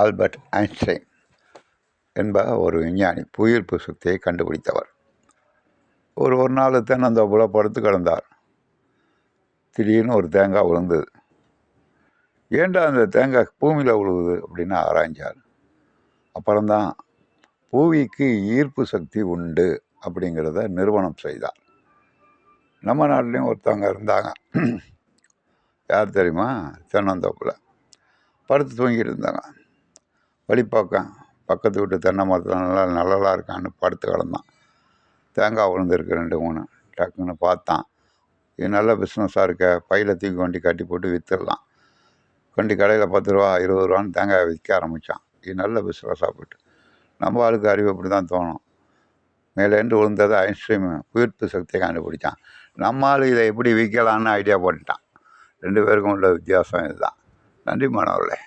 Albert Einstein என்ப ஒரு விஞ்ஞானி புவியீர்ப்பு சக்தியை கண்டுபிடித்தவர். ஒரு நாள் தென்னந்தோப்புல படுத்து கிடந்தார். திடீர்னு ஒரு தேங்காய் விழுந்தது. ஏன்டா அந்த தேங்காய் பூமியில் விழுவுது அப்படின்னு ஆராய்ஞ்சார். அப்புறம்தான் புவிக்கு ஈர்ப்பு சக்தி உண்டு அப்படிங்கிறத நிறுவனம் செய்தார். நம்ம நாட்டிலையும் ஒருத்தவங்க இருந்தாங்க. யார் தெரியுமா? தென்னந்தோப்பில் படுத்து தூங்கிட்டு இருந்தாங்க. வழிபாக்கம் பக்கத்து வீட்டு தென்னை மரத்தில் நல்லா இருக்கான்னு படுத்து கிடந்தான். தேங்காய் விழுந்திருக்கு 2-3. டக்குன்னு பார்த்தான். இது நல்ல பிஸ்னஸாக இருக்க, பையில் தூக்கி கொண்டு கட்டி போட்டு விற்றுடலாம். கொண்டு கடையில் 10 ரூபா 20 ரூபான்னு தேங்காயை விற்க ஆரம்பித்தான். இது நல்ல பிஸ்னஸாக போய்ட்டு நம்ம ஆளுக்கு அறிவு அப்படி தான் தோணும். மேலேருந்து விழுந்ததை ஐன்ஸ்டைன் புவியீர்ப்பு சக்தியை கண்டுபிடிச்சான். நம்ம ஆள் இதை எப்படி விற்கலான்னு ஐடியா போட்டுட்டான். 2 பேருக்கும் உள்ள வித்தியாசம் இதுதான். நன்றி மாணவர்களே.